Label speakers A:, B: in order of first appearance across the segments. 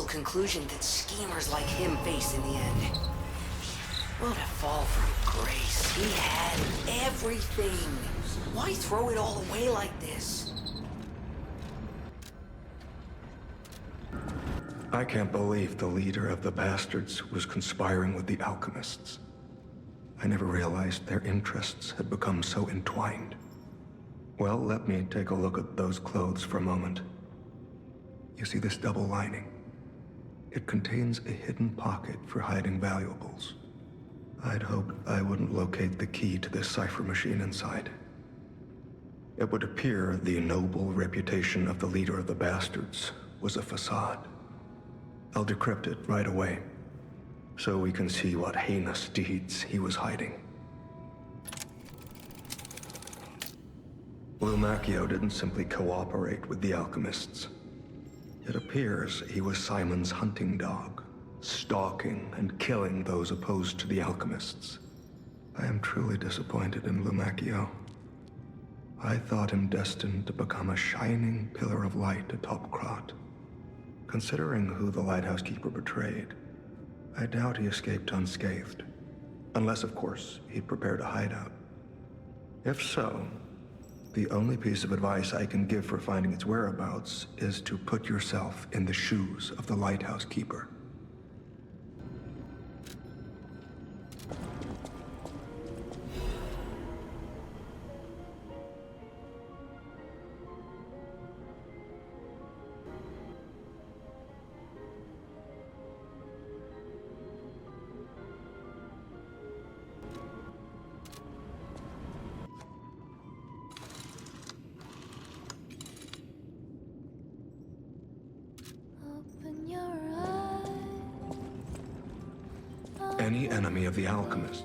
A: conclusion that schemers like him face in the end. What a fall from grace. He had everything. Why throw it all away like this?
B: I can't believe the leader of the bastards was conspiring with the alchemists. I never realized their interests had become so entwined. Well, let me take a look at those clothes for a moment. You see this double lining? It contains a hidden pocket for hiding valuables. I'd hoped I wouldn't locate the key to this cipher machine inside. It would appear the noble reputation of the leader of the bastards was a facade. I'll decrypt it right away, so we can see what heinous deeds he was hiding. Lumacchio didn't simply cooperate with the alchemists. It appears he was Simon's hunting dog, stalking and killing those opposed to the alchemists. I am truly disappointed in Lumacchio. I thought him destined to become a shining pillar of light atop Krat. Considering who the lighthouse keeper betrayed, I doubt he escaped unscathed. Unless, of course, he'd prepared a hideout. If so, the only piece of advice I can give for finding its whereabouts is to put yourself in the shoes of the lighthouse keeper. Any enemy of the alchemist.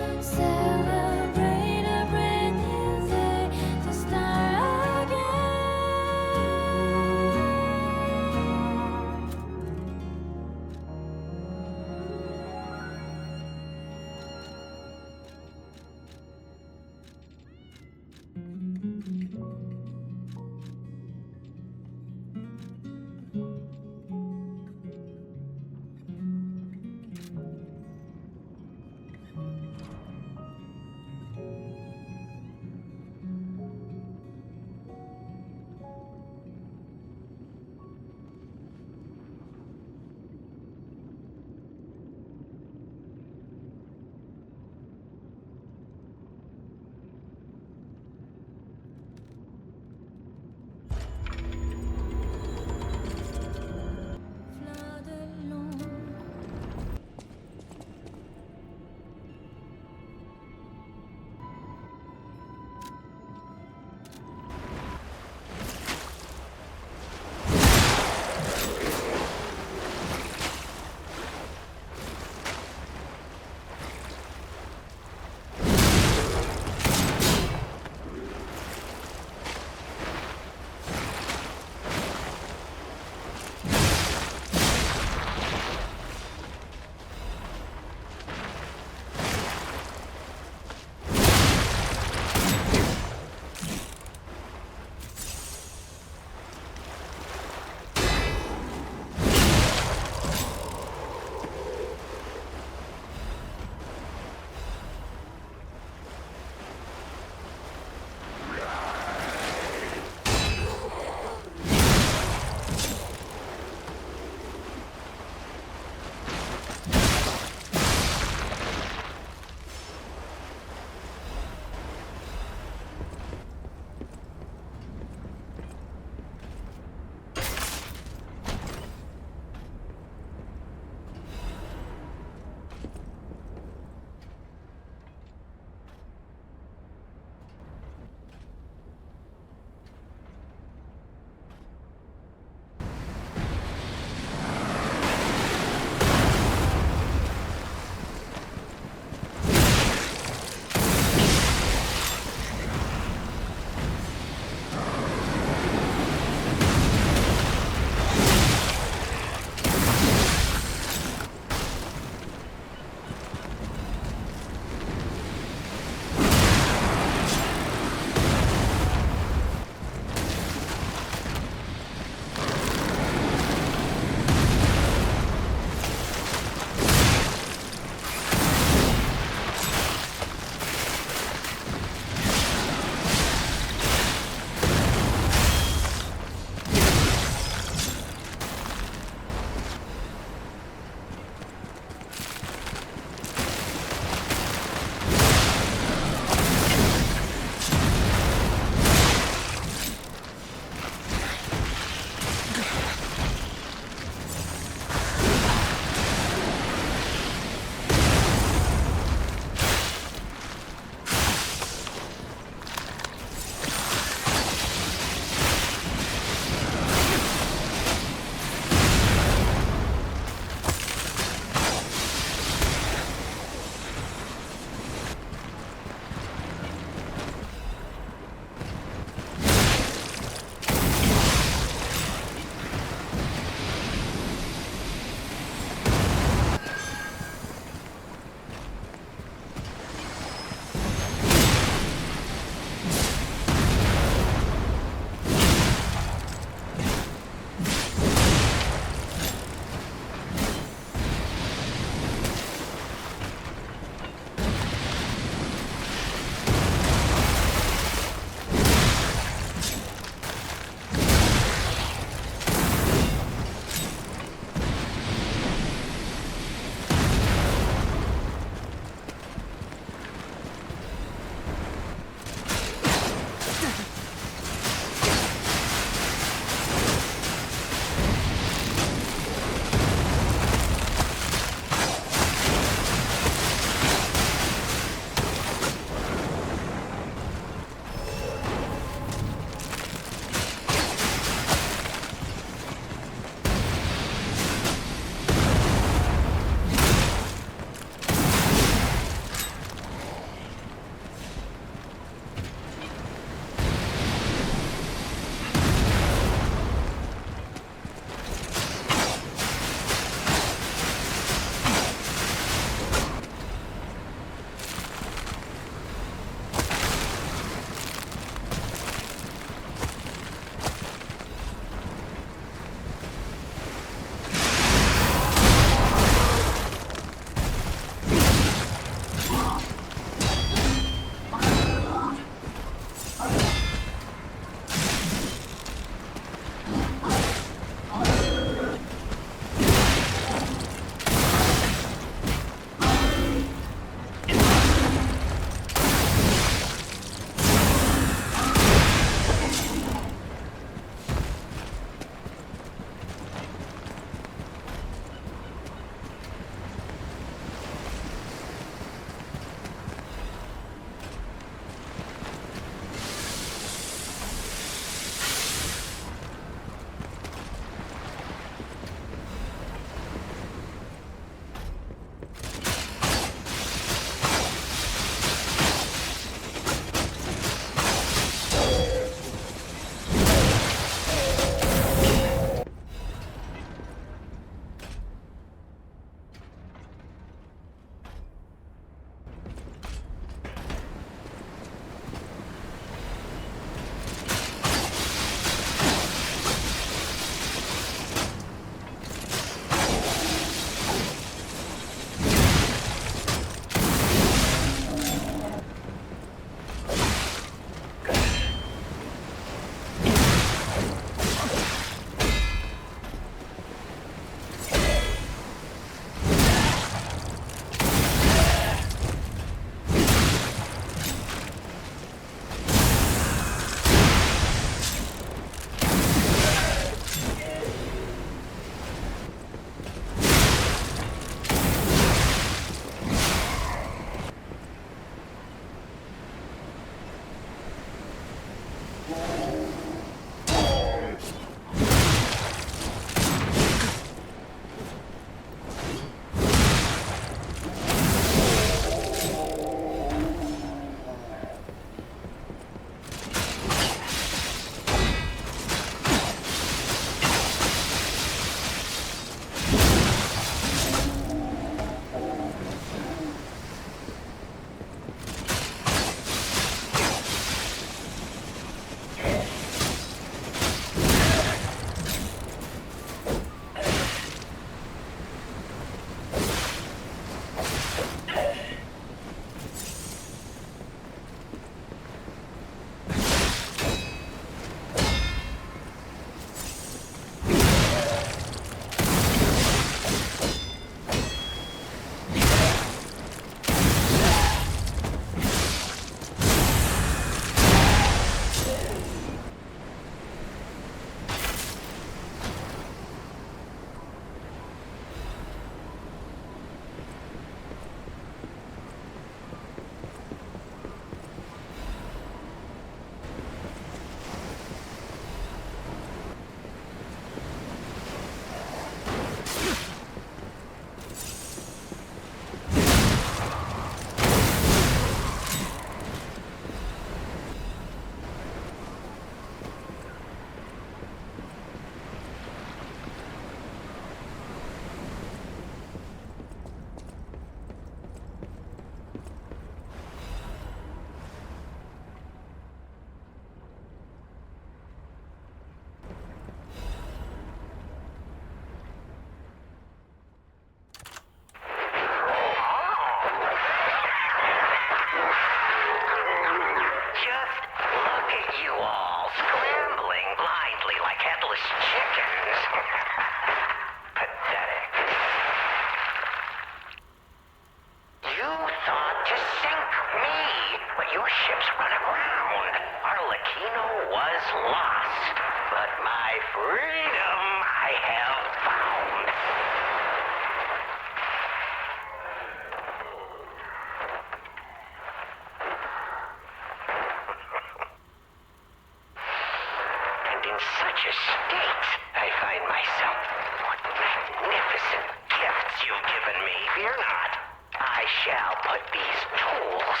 C: put these tools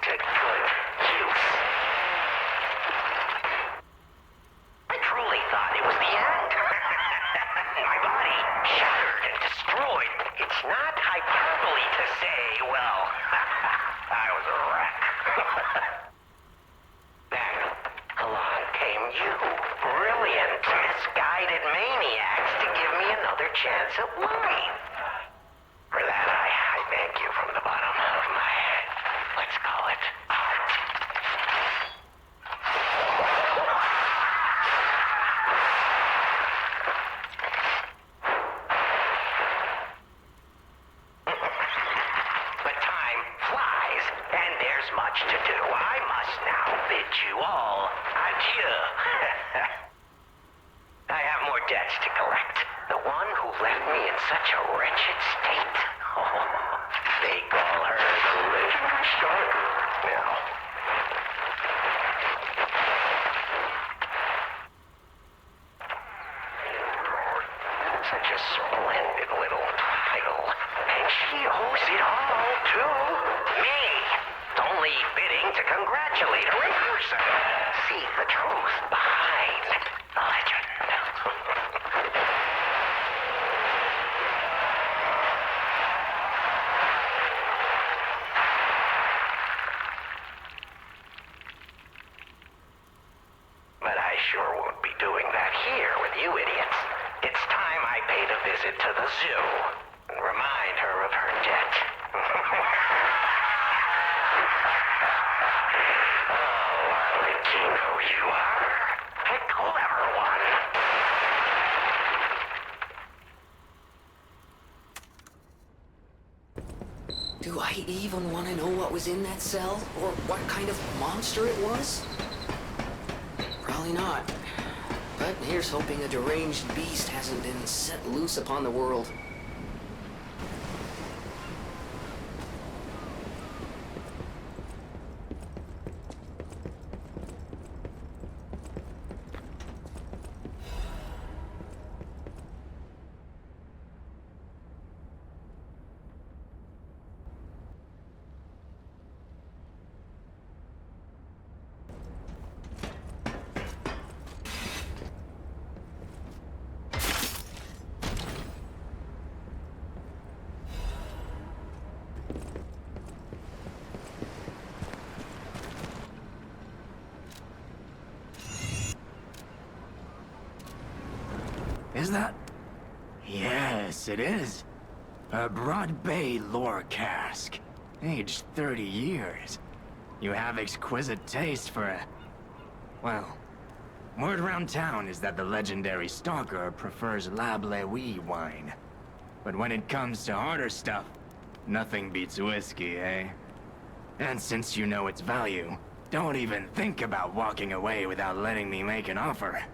C: to good use. I truly thought it was the end. My body shattered and destroyed. It's not hyperbole to say, well, I was a wreck. Then along came you, brilliant, misguided maniacs to give me another chance at life. For that, I thank you from the bottom of my, let's call it, heart. But time flies, and there's much to do. I must now bid you all adieu. I have more debts to collect. The one who left me in such a wretched state. Oh, they call her the Legend Stalker now. Such a splendid little title. And she owes it all to me. It's only fitting to congratulate her in person. See the truth behind the legend. But I sure won't be doing that here with you idiots. It's time I paid a visit to the zoo and remind her of her debt. Oh, I'll let you know you are. A clever one.
A: Do I even want to know what was in that cell? Or what kind of monster it was? Probably not. But here's hoping a deranged beast hasn't been set loose upon the world.
D: Is that? Yes, it is. A Broad Bay lore cask. Aged 30 years. You have exquisite taste for a... Well, word around town is that the legendary stalker prefers Lab Lewy wine. But when it comes to harder stuff, nothing beats whiskey, eh? And since you know its value, don't even think about walking away without letting me make an offer.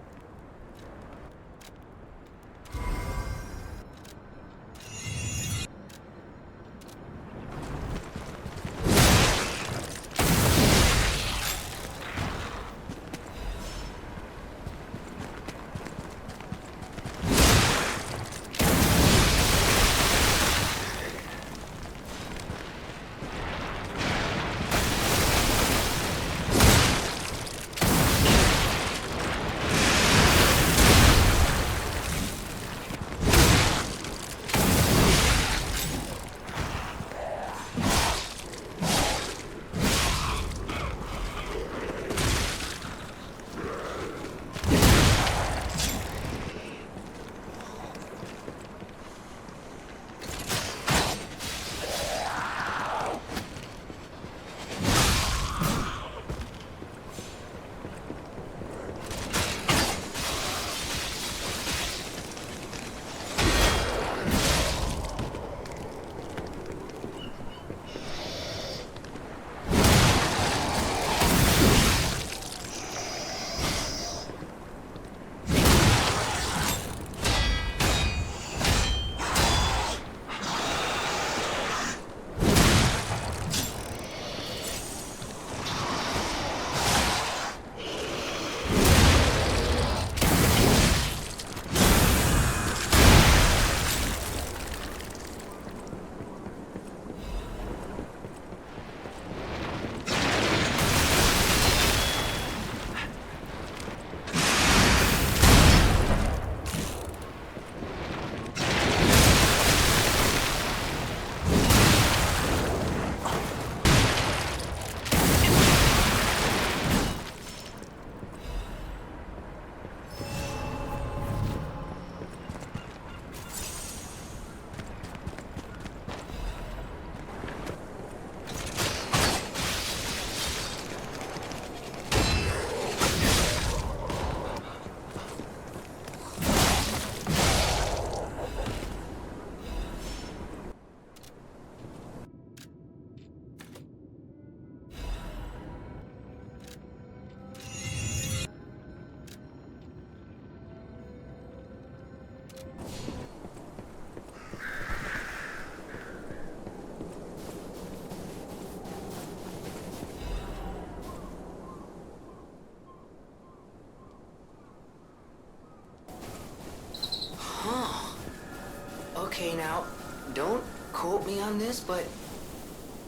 A: Okay, now, don't quote me on this, but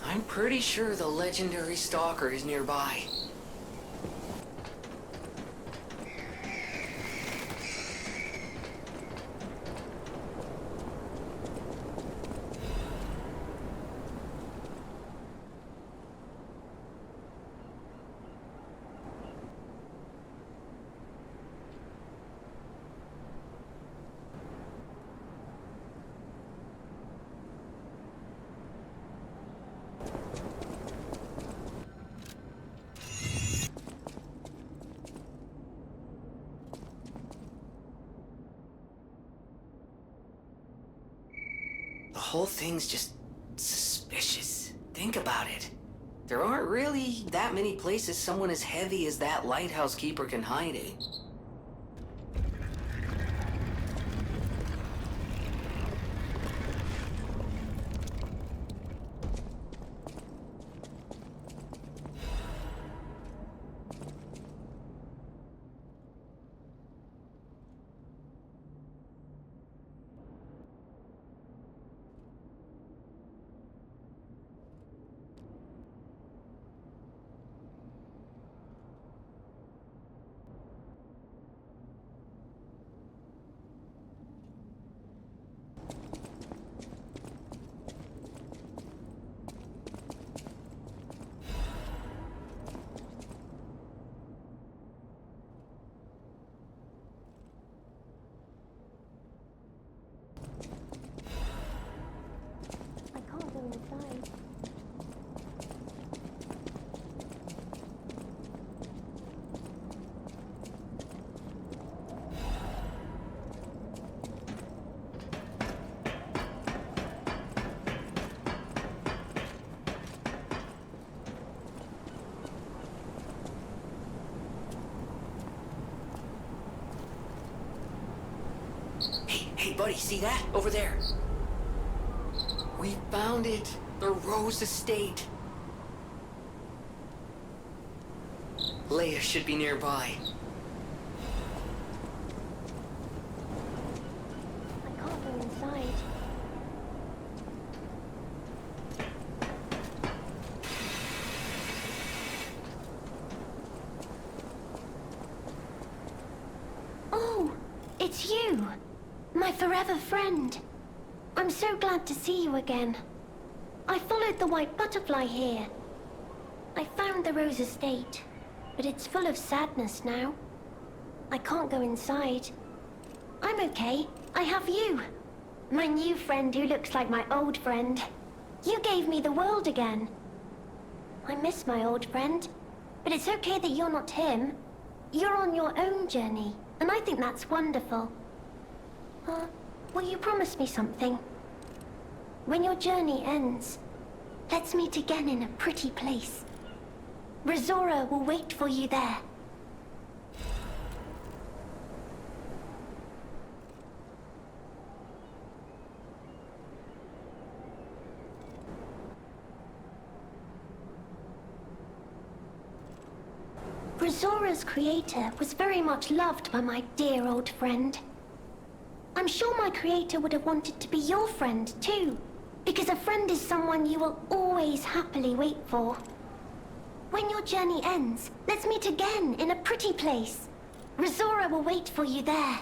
A: I'm pretty sure the legendary stalker is nearby. The whole thing's just suspicious. Think about it. There aren't really that many places someone as heavy as that lighthouse keeper can hide in.
E: I can't go inside.
A: Hey, buddy, see that? Over there. We found it. The Rose Estate. Leia should be nearby.
E: I can't go inside. Oh, it's you, my forever friend. I'm so glad to see you again. I followed the white butterfly here. I found the Rose Estate, but it's full of sadness now. I can't go inside. I'm okay. I have you. My new friend who looks like my old friend. You gave me the world again. I miss my old friend, but it's okay that you're not him. You're on your own journey, and I think that's wonderful. Will you promise me something? When your journey ends, let's meet again in a pretty place. Rizora will wait for you there. Rizora's creator was very much loved by my dear old friend. I'm sure my creator would have wanted to be your friend too, because a friend is someone you will always happily wait for. When your journey ends, let's meet again in a pretty place. Rizora will wait for you there.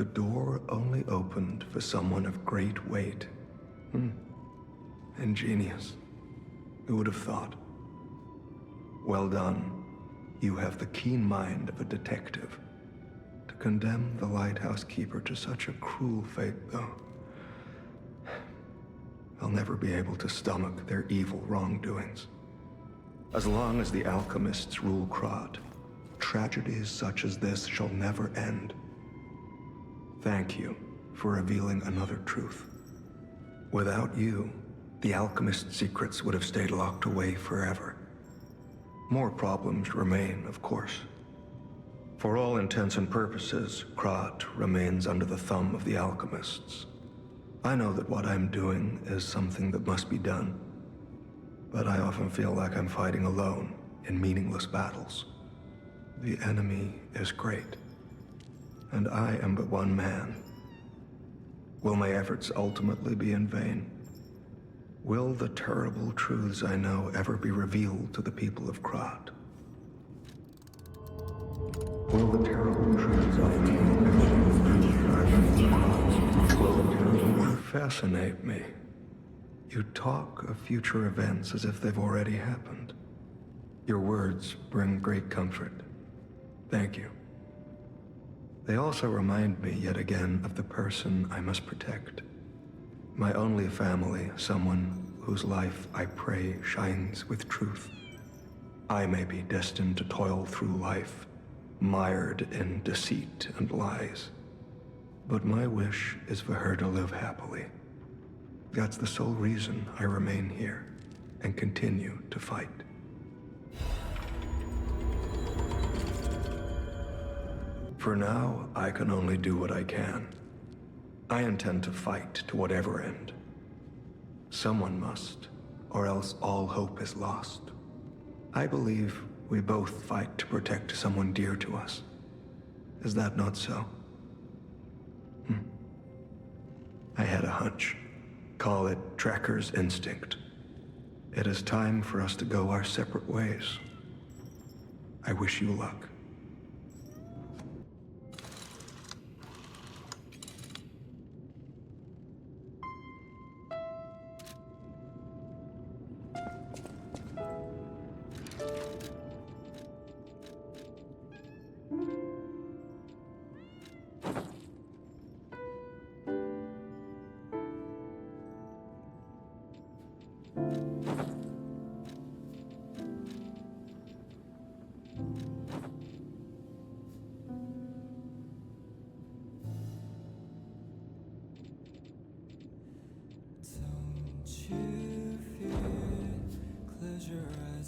B: the door only opened for someone of great weight. Ingenious. Who would have thought? Well done. You have the keen mind of a detective. To condemn the lighthouse keeper to such a cruel fate, though, I'll never be able to stomach their evil wrongdoings. As long as the alchemists rule Krat, tragedies such as this shall never end. Thank you for revealing another truth. Without you, the alchemist's secrets would have stayed locked away forever. More problems remain, of course. For all intents and purposes, Krat remains under the thumb of the alchemists. I know that what I'm doing is something that must be done, but I often feel like I'm fighting alone in meaningless battles. The enemy is great, and I am but one man. Will my efforts ultimately be in vain? Will the terrible truths I know ever be revealed to the people of Krat? Will the terrible truths I know ever be revealed to the Krat? Will the terrible truths fascinate me? You talk of future events as if they've already happened. Your words bring great comfort. Thank you. They also remind me yet again of the person I must protect. My only family, someone whose life I pray shines with truth. I may be destined to toil through life, mired in deceit and lies. But my wish is for her to live happily. That's the sole reason I remain here and continue to fight. For now, I can only do what I can. I intend to fight to whatever end. Someone must, or else all hope is lost. I believe we both fight to protect someone dear to us. Is that not so? I had a hunch. Call it tracker's instinct. It is time for us to go our separate ways. I wish you luck.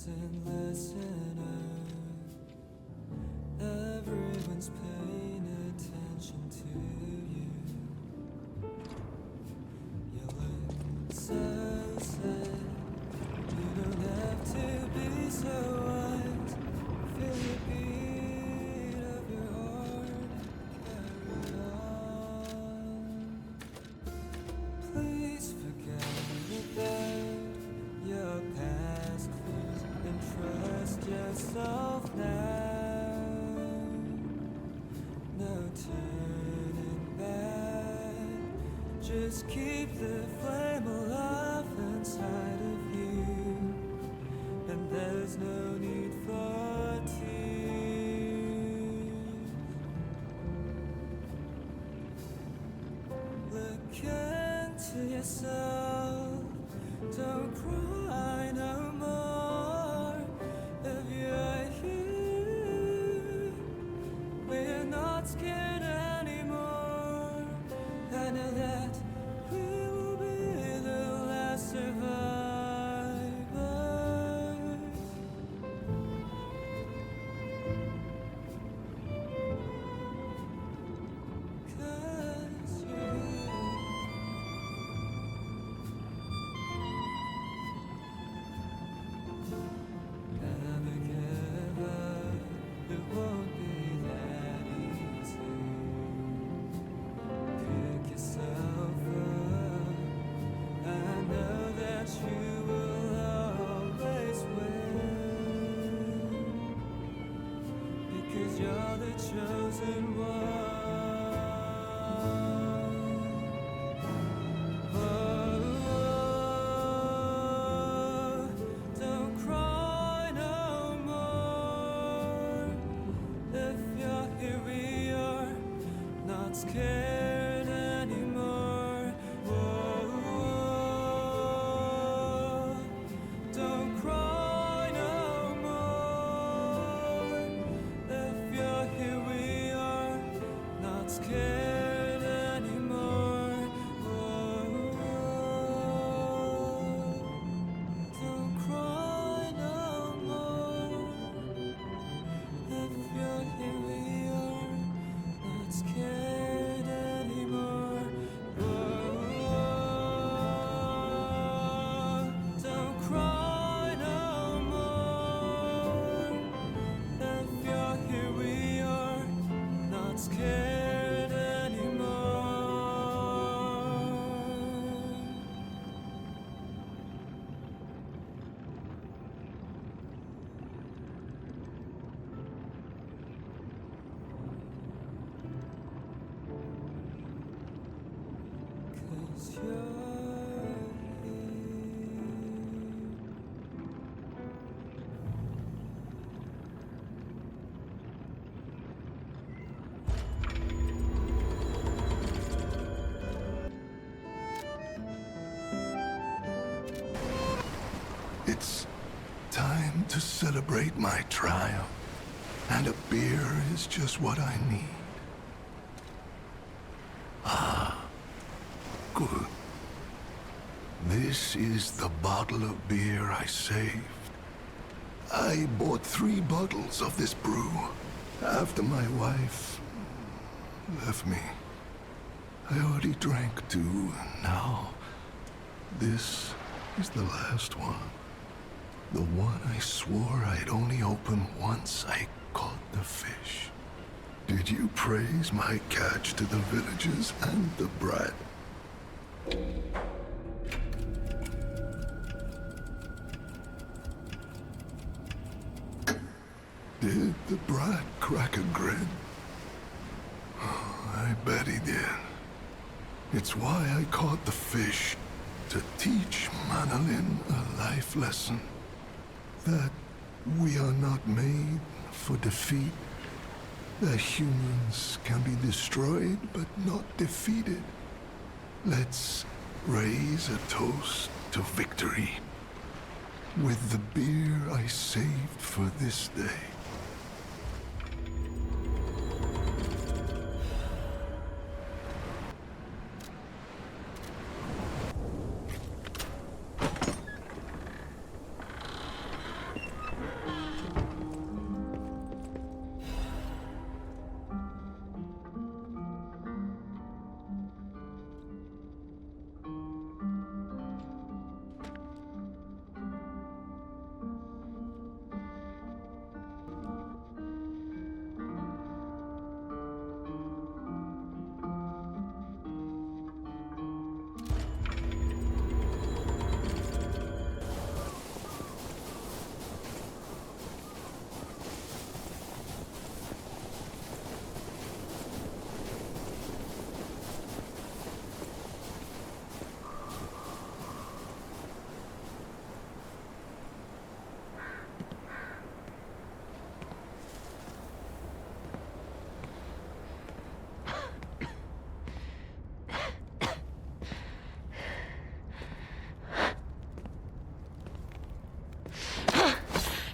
F: And listen up. Everyone's paying attention to you. You look so sad. You don't have to be so wise. Feel the beat of your heart. Carry on. Please forget about your past. And trust yourself now. No turning back. Just keep the flame alive inside of you. And there's no need for tears. Look into yourself. Don't cry no more. If you're here, we're not scared anymore. I know that we will be the last survivors. Cause you never give up. It won't be that easy. Pick yourself up. I know that you will always win. Because you're the chosen one.
B: to celebrate my triumph, and a beer is just what I need. Ah, good. This is the bottle of beer I saved. I bought 3 bottles of this brew after my wife left me. I already drank 2, and now this is the last one. The one I swore I'd only open once I caught the fish. Did you praise my catch to the villagers and the brat? Did the brat crack a grin? I bet he did. It's why I caught the fish, to teach Manolin a life lesson. That we are not made for defeat. That humans can be destroyed but not defeated. Let's raise a toast to victory with the beer I saved for this day.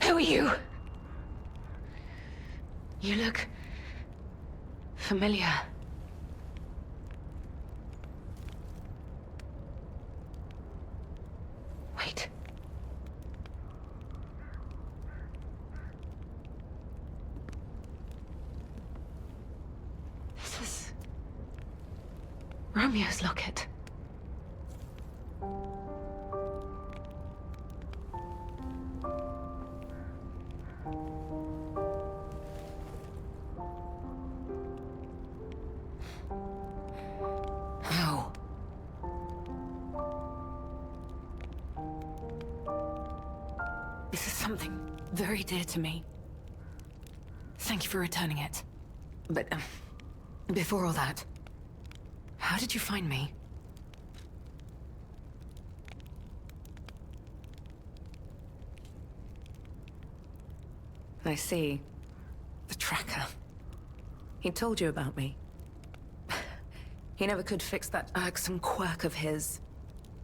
A: Who are you? You look familiar. Wait. This is Romeo's locket. This is something very dear to me. Thank you for returning it. But, before all that, how did you find me? I see. The tracker. He told you about me. He never could fix that irksome quirk of his.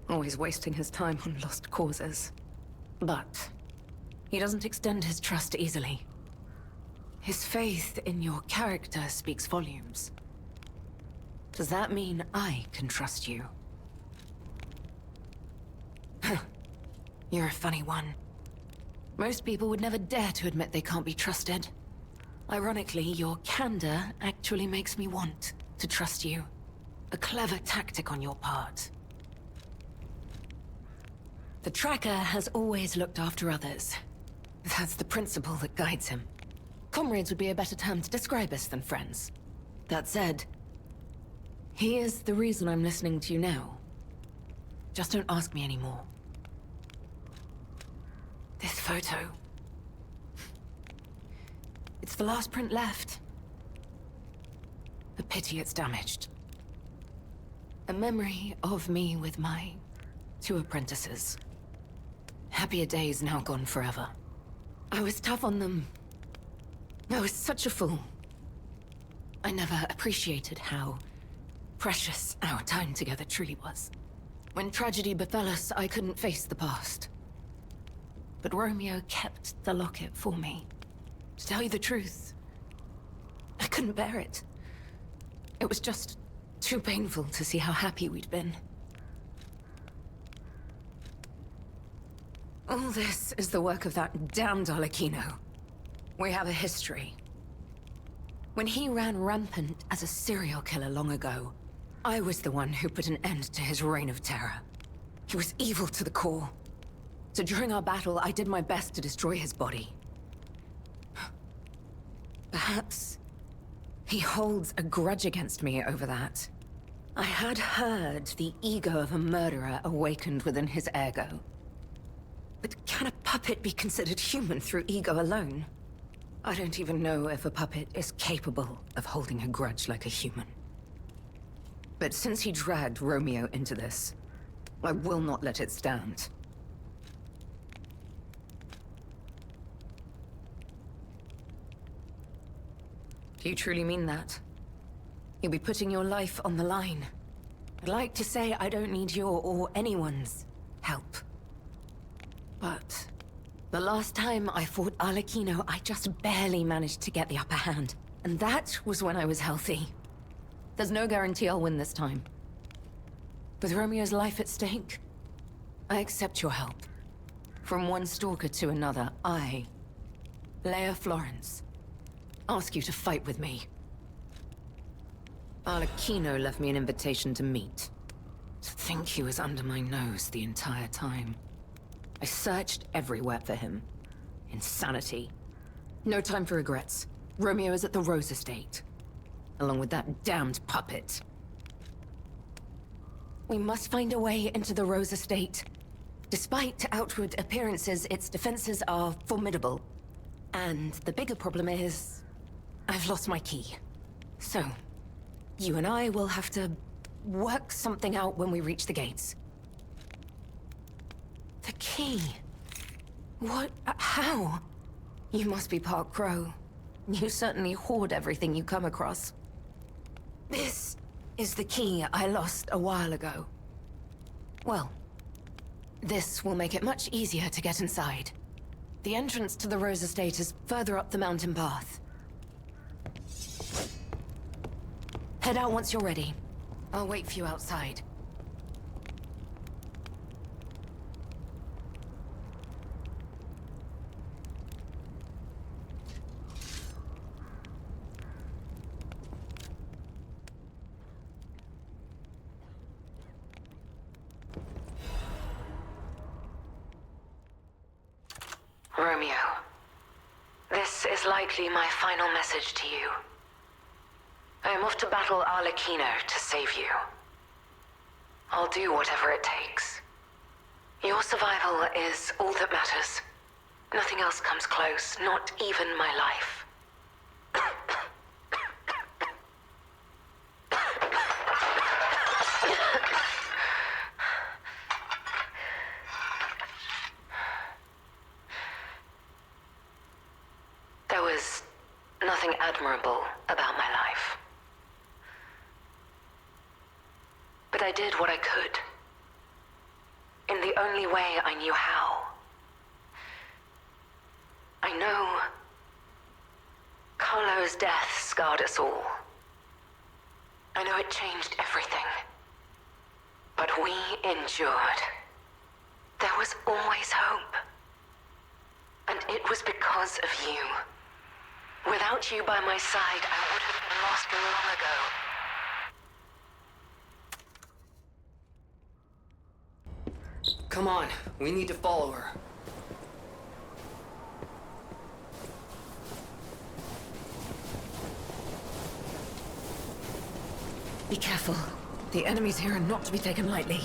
A: Always wasting his time on lost causes. But he doesn't extend his trust easily. His faith in your character speaks volumes. Does that mean I can trust you? You're a funny one. Most people would never dare to admit they can't be trusted. Ironically, your candor actually makes me want to trust you. A clever tactic on your part. The tracker has always looked after others. That's the principle that guides him. Comrades would be a better term to describe us than friends. That said, he is the reason I'm listening to you now. Just don't ask me anymore. This photo. It's the last print left. A pity it's damaged. A memory of me with my 2 apprentices. Happier days now gone forever. I was tough on them. I was such a fool. I never appreciated how precious our time together truly was. When tragedy befell us, I couldn't face the past. But Romeo kept the locket for me. To tell you the truth, I couldn't bear it. It was just too painful to see how happy we'd been. All this is the work of that damned Arlecchino. We have a history. When he ran rampant as a serial killer long ago, I was the one who put an end to his reign of terror. He was evil to the core. So during our battle, I did my best to destroy his body. Perhaps he holds a grudge against me over that. I had heard the ego of a murderer awakened within his ergo. But can a puppet be considered human through ego alone? I don't even know if a puppet is capable of holding a grudge like a human. But since he dragged Romeo into this, I will not let it stand. Do you truly mean that? You'll be putting your life on the line. I'd like to say I don't need your or anyone's help. But the last time I fought Arlecchino, I just barely managed to get the upper hand. And that was when I was healthy. There's no guarantee I'll win this time. With Romeo's life at stake, I accept your help. From one stalker to another, I, Leia Florence, ask you to fight with me. Arlecchino left me an invitation to meet. To think he was under my nose the entire time. I searched everywhere for him. Insanity. No time for regrets. Romeo is at the Rose Estate. Along with that damned puppet. We must find a way into the Rose Estate. Despite outward appearances, its defenses are formidable. And the bigger problem is, I've lost my key. So, you and I will have to work something out when we reach the gates. The key? What? How? You must be part Crow. You certainly hoard everything you come across. This is the key I lost a while ago. Well, this will make it much easier to get inside. The entrance to the Rose Estate is further up the mountain path. Head out once you're ready. I'll wait for you outside. Romeo, this is likely my final message to you. I am off to battle Arlecchino to save you. I'll do whatever it takes. Your survival is all that matters. Nothing else comes close, not even my life. There was nothing admirable about my life. But I did what I could. In the only way I knew how. I know Carlo's death scarred us all. I know it changed everything. But we endured. There was always hope. And it was because of you. Without you by my side, I would have been lost long ago. Come on, we need to follow her. Be careful. The enemies here are not to be taken lightly.